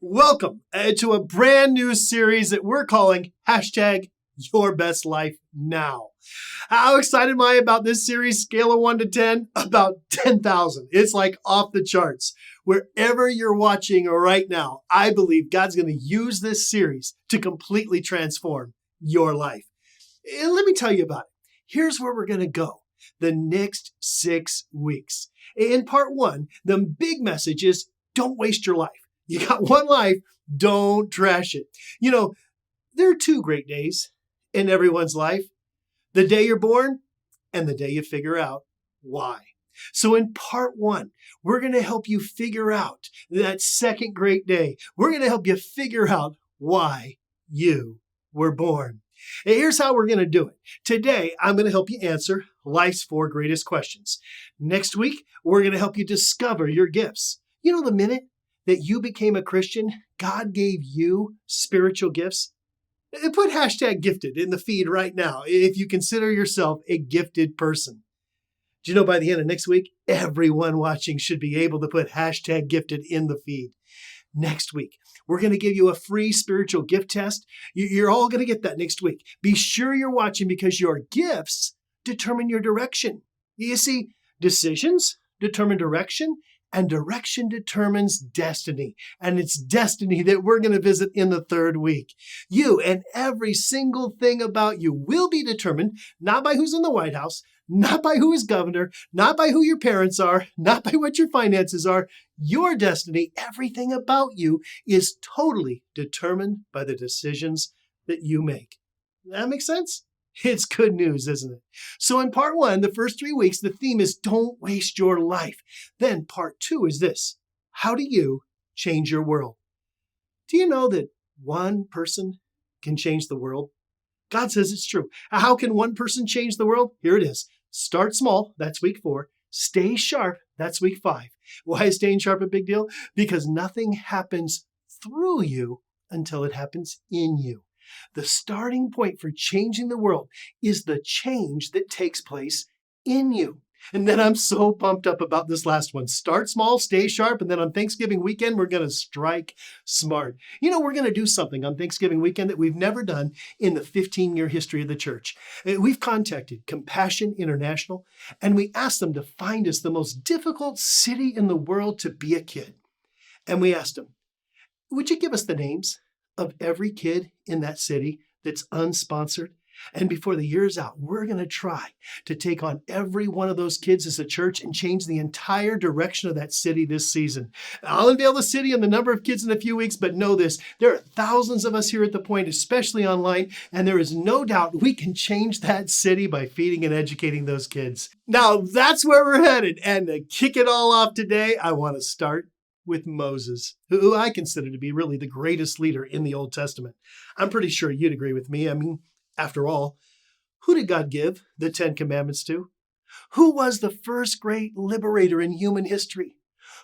Welcome to a brand new series that we're calling hashtag Your Best Life Now. How excited am I about this series? Scale of 1 to 10, about 10,000. It's like off the charts. Wherever you're watching right now, I believe God's going to use this series to completely transform your life. And let me tell you about it. Here's where we're going to go the next 6 weeks. In part 1, the big message is don't waste your life. You got one life, don't trash it. You know, there are 2 great days in everyone's life. The day you're born and the day you figure out why. So in part 1, we're going to help you figure out that second great day. We're going to help you figure out why you were born. And here's how we're going to do it. Today, I'm going to help you answer life's 4 greatest questions. Next week, we're going to help you discover your gifts. You know, the minute that you became a Christian, God gave you spiritual gifts. Put hashtag gifted in the feed right now if you consider yourself a gifted person. Do you know by the end of next week, everyone watching should be able to put hashtag gifted in the feed. Next week, we're going to give you a free spiritual gift test. You're all going to get that next week. Be sure you're watching because your gifts determine your direction. You see, decisions determine direction, and direction determines destiny. And it's destiny that we're going to visit in the 3rd week. You and every single thing about you will be determined not by who's in the White House, not by who is governor, not by who your parents are, not by what your finances are. Your destiny, everything about you, is totally determined by the decisions that you make. That makes sense? It's good news, isn't it? So in part 1, the first 3 weeks, the theme is don't waste your life. Then part 2 is this: how do you change your world? Do you know that one person can change the world? God says it's true. How can one person change the world? Here it is. Start small. That's week 4. Stay sharp. That's week 5. Why is staying sharp a big deal? Because nothing happens through you until it happens in you. The starting point for changing the world is the change that takes place in you. And then I'm so pumped up about this last one. Start small, stay sharp, and then on Thanksgiving weekend, we're going to strike smart. You know, we're going to do something on Thanksgiving weekend that we've never done in the 15-year history of the church. We've contacted Compassion International, and we asked them to find us the most difficult city in the world to be a kid. And we asked them, would you give us the names of every kid in that city that's unsponsored? And before the year's out, we're going to try to take on every one of those kids as a church and change the entire direction of that city this season. I'll unveil the city and the number of kids in a few weeks, but know this, there are thousands of us here at the Pointe, especially online, and there is no doubt we can change that city by feeding and educating those kids. Now, that's where we're headed. And to kick it all off today, I want to start with Moses, who I consider to be really the greatest leader in the Old Testament. I'm pretty sure you'd agree with me. I mean, after all, who did God give the 10 Commandments to? Who was the first great liberator in human history?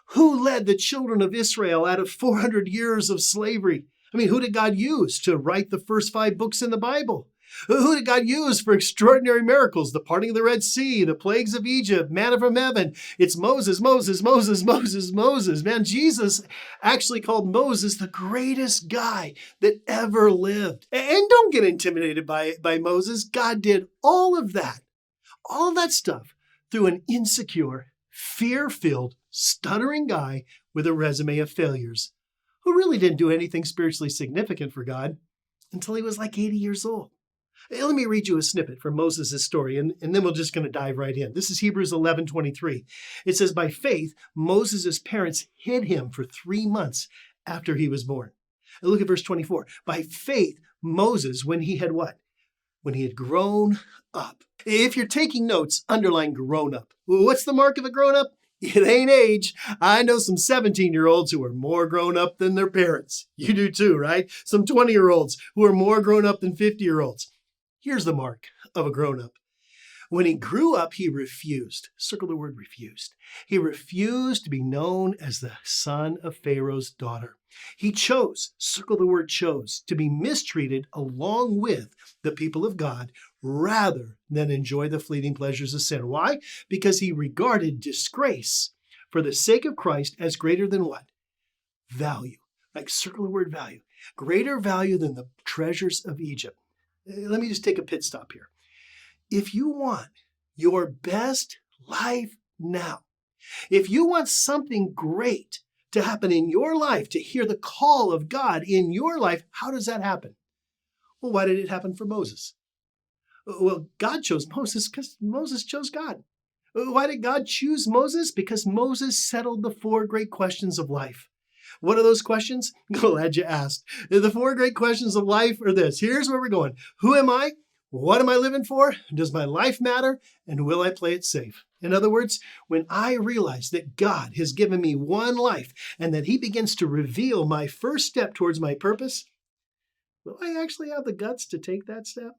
Who led the children of Israel out of 400 years of slavery? I mean, who did God use to write the first 5 books in the Bible? Who did God use for extraordinary miracles? The parting of the Red Sea, the plagues of Egypt, manna from heaven. It's Moses, Moses, Moses, Moses, Moses. Man, Jesus actually called Moses the greatest guy that ever lived. And don't get intimidated by Moses. God did all of that stuff through an insecure, fear-filled, stuttering guy with a resume of failures who really didn't do anything spiritually significant for God until he was like 80 years old. Let me read you a snippet from Moses' story, and then we're just going to dive right in. This is Hebrews 11:23. It says, by faith, Moses' parents hid him for 3 months after he was born. And look at verse 24. By faith, Moses, when he had what? When he had grown up. If you're taking notes, underline grown up. What's the mark of a grown up? It ain't age. I know some 17-year-olds who are more grown up than their parents. You do too, right? Some 20-year-olds who are more grown up than 50-year-olds. Here's the mark of a grown-up. When he grew up, he refused. Circle the word refused. He refused to be known as the son of Pharaoh's daughter. He chose, circle the word chose, to be mistreated along with the people of God rather than enjoy the fleeting pleasures of sin. Why? Because he regarded disgrace for the sake of Christ as greater than what? Value. Like circle the word value. Greater value than the treasures of Egypt. Let me just take a pit stop here. If you want your best life now, if you want something great to happen in your life, to hear the call of God in your life, how does that happen? Well, why did it happen for Moses? Well, God chose Moses because Moses chose God. Why did God choose Moses? Because Moses settled the 4 great questions of life. What are those questions? Glad you asked. The 4 great questions of life are this. Here's where we're going. Who am I? What am I living for? Does my life matter? And will I play it safe? In other words, when I realize that God has given me one life and that He begins to reveal my first step towards my purpose, will I actually have the guts to take that step?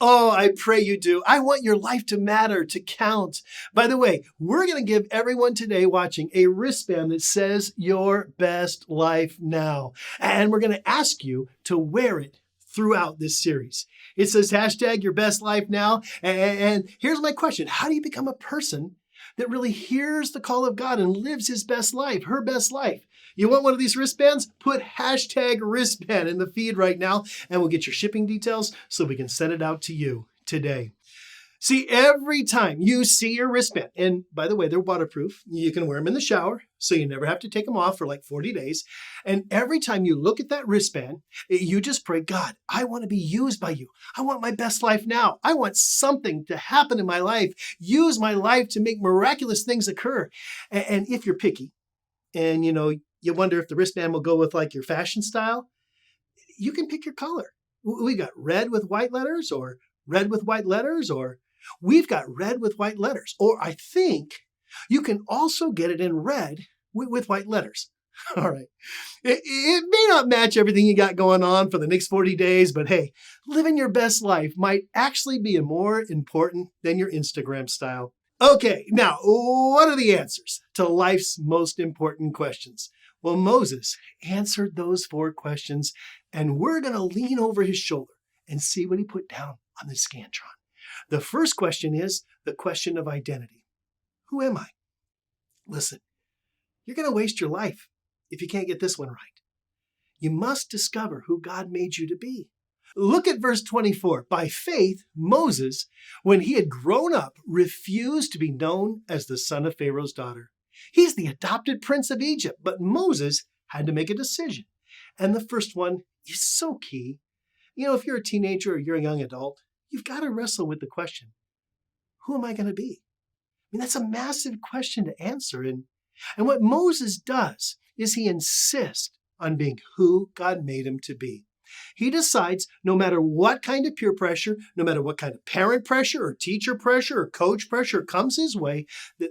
Oh, I pray you do. I want your life to matter, to count. By the way, we're going to give everyone today watching a wristband that says your best life now. And we're going to ask you to wear it throughout this series. It says hashtag your best life now. And here's my question. How do you become a person that really hears the call of God and lives his best life, her best life? You want one of these wristbands? Put hashtag wristband in the feed right now, and we'll get your shipping details so we can send it out to you today. See, every time you see your wristband, and by the way, they're waterproof. You can wear them in the shower, so you never have to take them off for like 40 days. And every time you look at that wristband, you just pray, God, I want to be used by you. I want my best life now. I want something to happen in my life. Use my life to make miraculous things occur. And if you're picky, and you wonder if the wristband will go with like your fashion style, you can pick your color. We got red with white letters, or red with white letters, or we've got red with white letters. Or I think you can also get it in red with white letters. All right. It may not match everything you got going on for the next 40 days, but hey, living your best life might actually be more important than your Instagram style. Okay, now, what are the answers to life's most important questions? Well, Moses answered those 4 questions, and we're going to lean over his shoulder and see what he put down on the Scantron. The first question is the question of identity. Who am I? Listen, you're going to waste your life if you can't get this one right. You must discover who God made you to be. Look at verse 24. By faith, Moses, when he had grown up, refused to be known as the son of Pharaoh's daughter. He's the adopted prince of Egypt, but Moses had to make a decision. And the first one is so key. If you're a teenager or you're a young adult, you've got to wrestle with the question, who am I going to be? That's a massive question to answer. And what Moses does is he insists on being who God made him to be. He decides no matter what kind of peer pressure, no matter what kind of parent pressure or teacher pressure or coach pressure comes his way,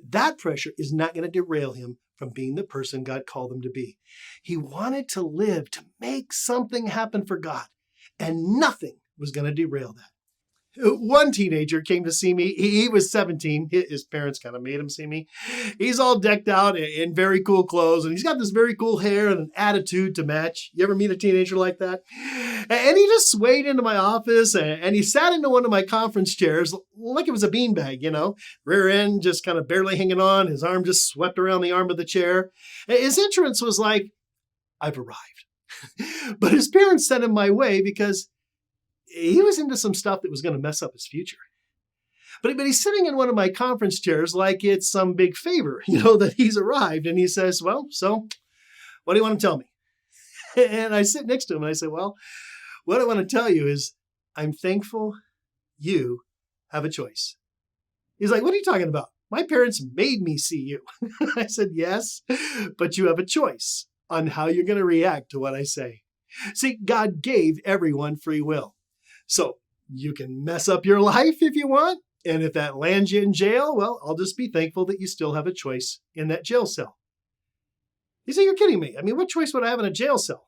that pressure is not going to derail him from being the person God called him to be. He wanted to live, to make something happen for God, and nothing was going to derail that. One teenager came to see me. He was 17. His parents kind of made him see me. He's all decked out in very cool clothes, and he's got this very cool hair and an attitude to match. You ever meet a teenager like that? And he just swayed into my office, and he sat into one of my conference chairs like it was a beanbag, rear end just kind of barely hanging on. His arm just swept around the arm of the chair. His entrance was like, I've arrived. But his parents sent him my way because he was into some stuff that was going to mess up his future. But he's sitting in one of my conference chairs like it's some big favor, that he's arrived. And he says, well, so what do you want to tell me? And I sit next to him and I say, well, what I want to tell you is I'm thankful you have a choice. He's like, what are you talking about? My parents made me see you. I said, yes, but you have a choice on how you're going to react to what I say. See, God gave everyone free will. So you can mess up your life if you want. And if that lands you in jail, well, I'll just be thankful that you still have a choice in that jail cell. You say, you're kidding me. What choice would I have in a jail cell?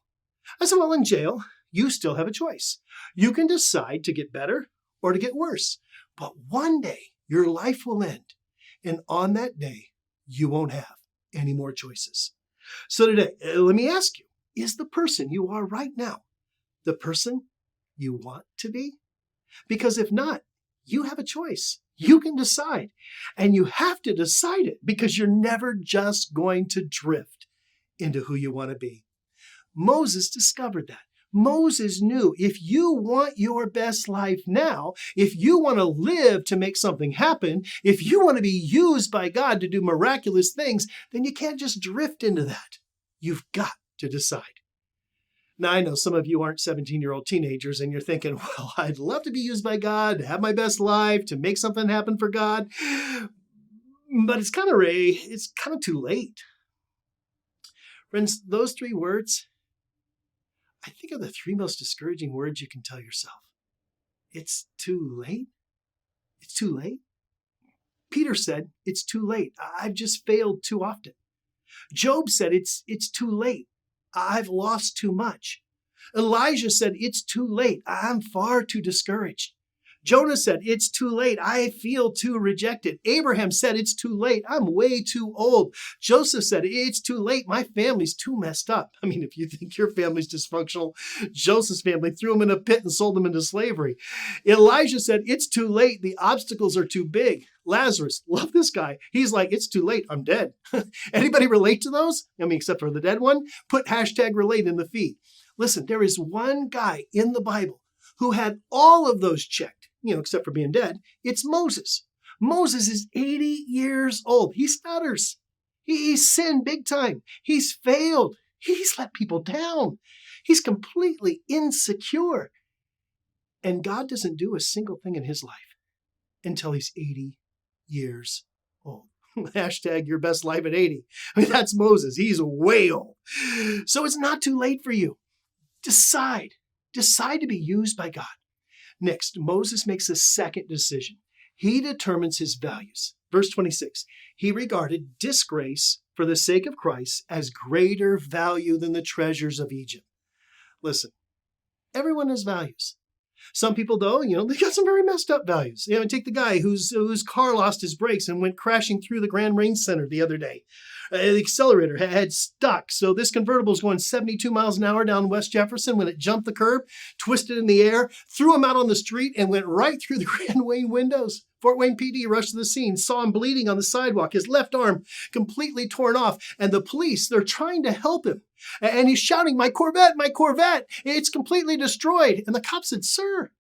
I said, well, in jail, you still have a choice. You can decide to get better or to get worse. But one day, your life will end. And on that day, you won't have any more choices. So today, let me ask you, is the person you are right now the person you want to be? Because if not, you have a choice. You can decide. And you have to decide it because you're never just going to drift into who you want to be. Moses discovered that. Moses knew if you want your best life now, if you want to live to make something happen, if you want to be used by God to do miraculous things, then you can't just drift into that. You've got to decide. Now, I know some of you aren't 17-year-old teenagers and you're thinking, well, I'd love to be used by God, to have my best life, to make something happen for God. But it's kind of too late. Friends, those three words, I think, are the three most discouraging words you can tell yourself. It's too late. It's too late. Peter said, it's too late. I've just failed too often. Job said, it's too late. I've lost too much. Elijah said, it's too late. I'm far too discouraged. Jonah said, it's too late. I feel too rejected. Abraham said, it's too late. I'm way too old. Joseph said, it's too late. My family's too messed up. I mean, if you think your family's dysfunctional, Joseph's family threw him in a pit and sold him into slavery. Elijah said, it's too late. The obstacles are too big. Lazarus, love this guy. He's like, it's too late. I'm dead. Anybody relate to those? I mean, except for the dead one? Put #relate in the feed. Listen, there is one guy in the Bible who had all of those checked, except for being dead. It's Moses. Moses is 80 years old. He stutters. He's sinned big time. He's failed. He's let people down. He's completely insecure. And God doesn't do a single thing in his life until he's 80 years old. #your best life at 80. I mean, that's Moses. He's way old. So it's not too late for you. Decide to be used by God. Next, Moses makes a second decision. He determines his values. Verse 26, he regarded disgrace for the sake of Christ as greater value than the treasures of Egypt. Listen, everyone has values. Some people, though, they got some very messed up values. Take the guy whose car lost his brakes and went crashing through the Grand Range Center the other day. The accelerator had stuck, so this convertible was going 72 miles an hour down West Jefferson when it jumped the curb, twisted in the air, threw him out on the street, and went right through the Grand Wayne windows. Fort Wayne PD rushed to the scene, saw him bleeding on the sidewalk, his left arm completely torn off, and the police, they're trying to help him. And he's shouting, my Corvette, it's completely destroyed. And the cop said, sir,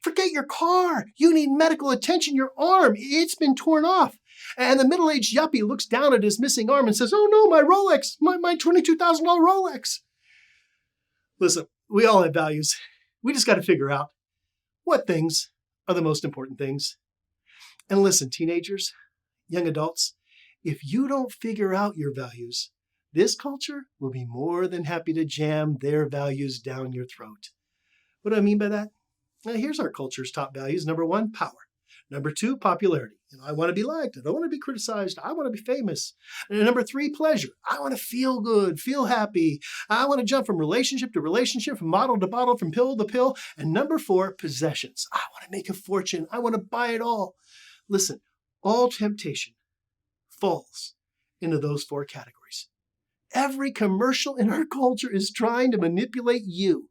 forget your car. You need medical attention. Your arm, it's been torn off. And the middle-aged yuppie looks down at his missing arm and says, oh no, my Rolex, my $22,000 Rolex. Listen, we all have values. We just got to figure out what things are the most important things. And listen, teenagers, young adults, if you don't figure out your values, this culture will be more than happy to jam their values down your throat. What do I mean by that? Now, here's our culture's top values. Number 1, power. Number 2, popularity. I want to be liked. I don't want to be criticized. I want to be famous. And number 3, pleasure. I want to feel good, feel happy. I want to jump from relationship to relationship, from bottle to bottle, from pill to pill. And number 4, possessions. I want to make a fortune. I want to buy it all. Listen, all temptation falls into those 4 categories. Every commercial in our culture is trying to manipulate you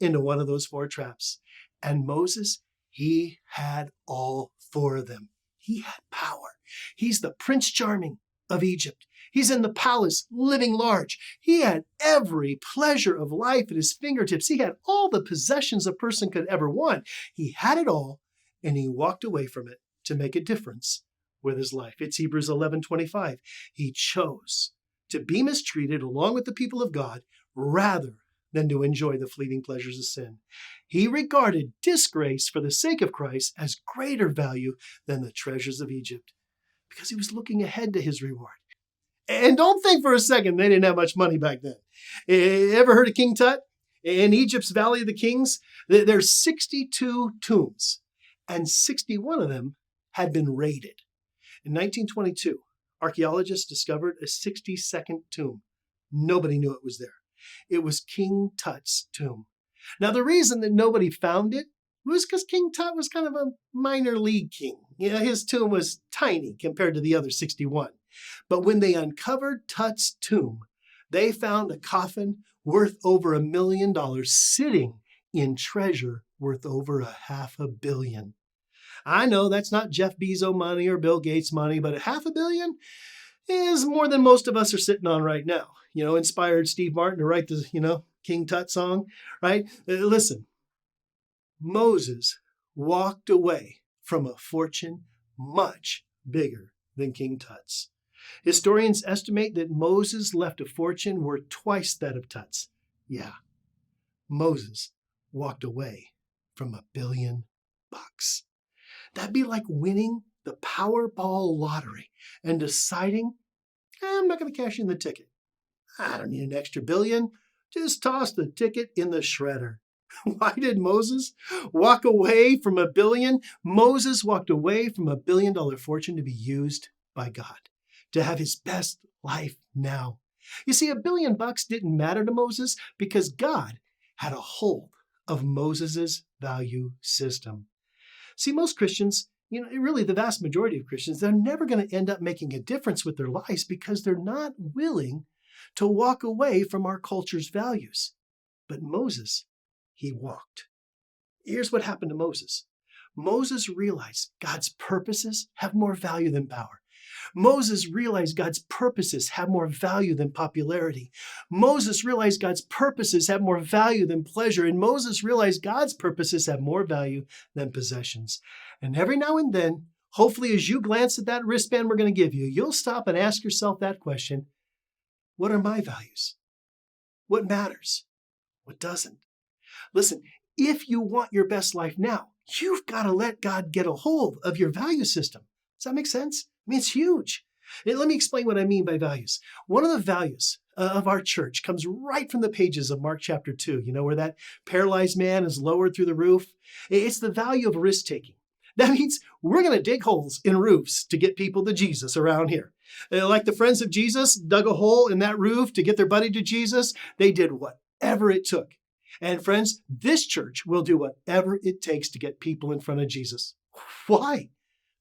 into one of those 4 traps. And Moses, he had all 4 of them. He had power. He's the Prince Charming of Egypt. He's in the palace, living large. He had every pleasure of life at his fingertips. He had all the possessions a person could ever want. He had it all, and he walked away from it to make a difference with his life. It's Hebrews 11:25. He chose to be mistreated along with the people of God rather than to enjoy the fleeting pleasures of sin. He regarded disgrace for the sake of Christ as greater value than the treasures of Egypt because he was looking ahead to his reward. And don't think for a second they didn't have much money back then. Ever heard of King Tut? In Egypt's Valley of the Kings, there's 62 tombs, and 61 of them had been raided. In 1922, archaeologists discovered a 62nd tomb. Nobody knew it was there. It was King Tut's tomb. Now, the reason that nobody found it was because King Tut was kind of a minor league king. His tomb was tiny compared to the other 61. But when they uncovered Tut's tomb, they found a coffin worth over $1 million sitting in treasure worth over $500 million. I know that's not Jeff Bezos money or Bill Gates money, but $500 million is more than most of us are sitting on right now. Inspired Steve Martin to write the King Tut song, right? Listen, Moses walked away from a fortune much bigger than King Tut's. Historians estimate that Moses left a fortune worth twice that of Tut's. Yeah, Moses walked away from $1 billion. That'd be like winning the Powerball lottery and deciding, I'm not going to cash in the ticket. I don't need an extra billion. Just toss the ticket in the shredder. Why did Moses walk away from $1 billion? Moses walked away from $1 billion fortune to be used by God, to have his best life now. You see, $1 billion didn't matter to Moses because God had a hold of Moses's value system. See, most Christians, really the vast majority of Christians, they're never going to end up making a difference with their lives because they're not willing to walk away from our culture's values. But Moses, he walked. Here's what happened to Moses. Moses realized God's purposes have more value than power. Moses realized God's purposes have more value than popularity. Moses realized God's purposes have more value than pleasure. And Moses realized God's purposes have more value than possessions. And every now and then, hopefully as you glance at that wristband we're going to give you, you'll stop and ask yourself that question. What are my values? What matters? What doesn't? Listen, if you want your best life now, you've got to let God get a hold of your value system. Does that make sense? I mean, it's huge. And let me explain what I mean by values. One of the values of our church comes right from the pages of Mark chapter 2, where that paralyzed man is lowered through the roof. It's the value of risk-taking. That means we're going to dig holes in roofs to get people to Jesus around here. Like the friends of Jesus dug a hole in that roof to get their buddy to Jesus, they did whatever it took. And friends, this church will do whatever it takes to get people in front of Jesus. Why?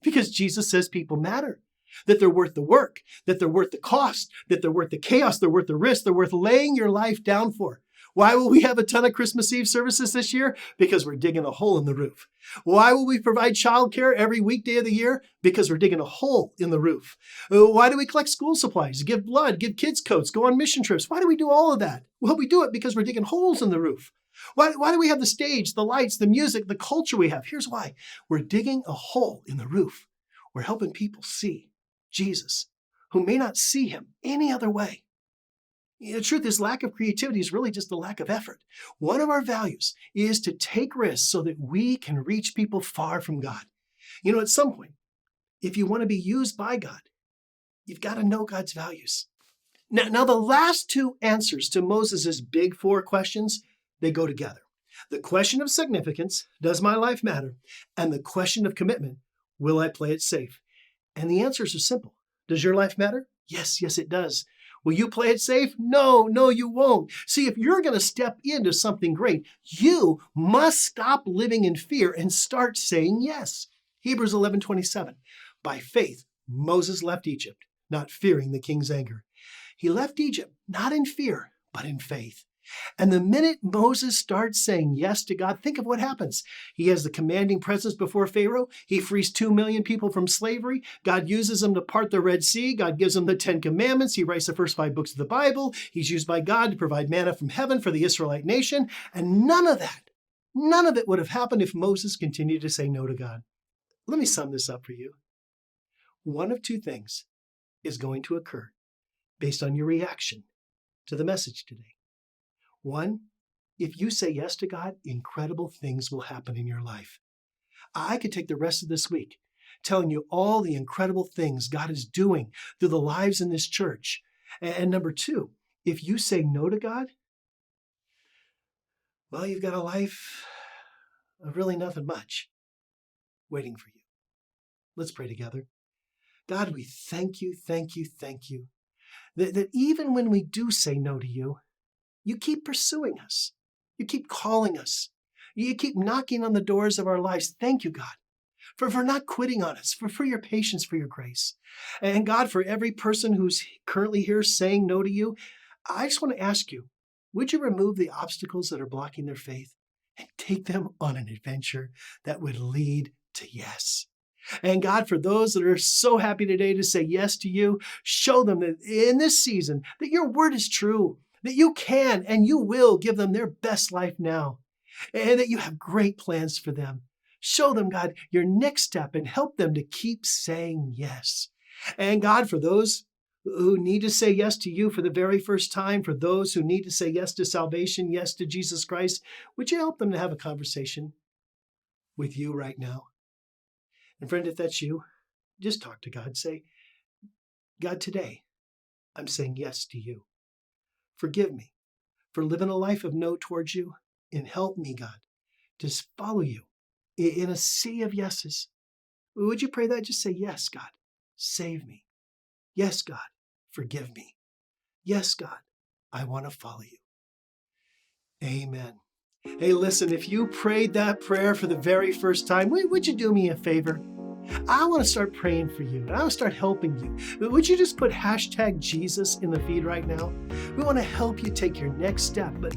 Because Jesus says people matter, that they're worth the work, that they're worth the cost, that they're worth the chaos, they're worth the risk, they're worth laying your life down for. Why will we have a ton of Christmas Eve services this year? Because we're digging a hole in the roof. Why will we provide childcare every weekday of the year? Because we're digging a hole in the roof. Why do we collect school supplies, give blood, give kids coats, go on mission trips? Why do we do all of that? Well, we do it because we're digging holes in the roof. Why do we have the stage, the lights, the music, the culture we have? Here's why. We're digging a hole in the roof. We're helping people see Jesus, who may not see him any other way. The truth is, lack of creativity is really just a lack of effort. One of our values is to take risks so that we can reach people far from God. At some point, if you want to be used by God, you've got to know God's values. Now the last two answers to Moses' big four questions, they go together. The question of significance, does my life matter? And the question of commitment, will I play it safe? And the answers are simple. Does your life matter? Yes, it does. Will you play it safe? No, you won't. See, if you're going to step into something great, you must stop living in fear and start saying yes. Hebrews 11:27. By faith, Moses left Egypt, not fearing the king's anger. He left Egypt, not in fear, but in faith. And the minute Moses starts saying yes to God, think of what happens. He has the commanding presence before Pharaoh. He frees 2 million people from slavery. God uses him to part the Red Sea. God gives him the 10 Commandments. He writes the first 5 books of the Bible. He's used by God to provide manna from heaven for the Israelite nation. And none of it would have happened if Moses continued to say no to God. Let me sum this up for you. One of two things is going to occur based on your reaction to the message today. One, if you say yes to God, incredible things will happen in your life. I could take the rest of this week telling you all the incredible things God is doing through the lives in this church. And number two, if you say no to God, well, you've got a life of really nothing much waiting for you. Let's pray together. God, we thank you that even when we do say no to you, you keep pursuing us. You keep calling us. You keep knocking on the doors of our lives. Thank you, God, for not quitting on us, for your patience, for your grace. And God, for every person who's currently here saying no to you, I just want to ask you, would you remove the obstacles that are blocking their faith and take them on an adventure that would lead to yes? And God, for those that are so happy today to say yes to you, show them that in this season that your word is true, that you can and you will give them their best life now, and that you have great plans for them. Show them, God, your next step and help them to keep saying yes. And God, for those who need to say yes to you for the very first time, for those who need to say yes to salvation, yes to Jesus Christ, would you help them to have a conversation with you right now? And friend, if that's you, just talk to God. Say, God, today I'm saying yes to you. Forgive me for living a life of no towards you, and help me, God, to follow you in a sea of yeses. Would you pray that? Just say, yes, God, save me. Yes, God, forgive me. Yes, God, I want to follow you. Amen. Hey, listen, if you prayed that prayer for the very first time, would you do me a favor? I want to start praying for you. I want to start helping you. Would you just put hashtag Jesus in the feed right now? We want to help you take your next step, but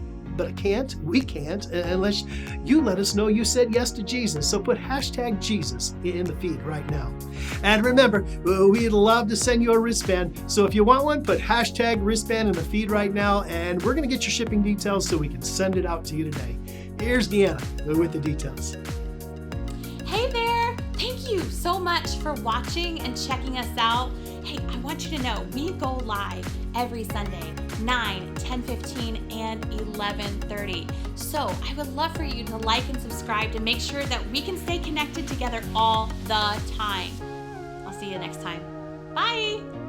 we can't unless you let us know you said yes to Jesus. So put hashtag Jesus in the feed right now. And remember, we'd love to send you a wristband. So if you want one, put hashtag wristband in the feed right now, and we're going to get your shipping details so we can send it out to you today. Here's Deanna with the details. Hey there! Thank you so much for watching and checking us out. Hey, I want you to know we go live every Sunday, 9, 10:15, and 11:30. So I would love for you to like and subscribe to make sure that we can stay connected together all the time. I'll see you next time. Bye!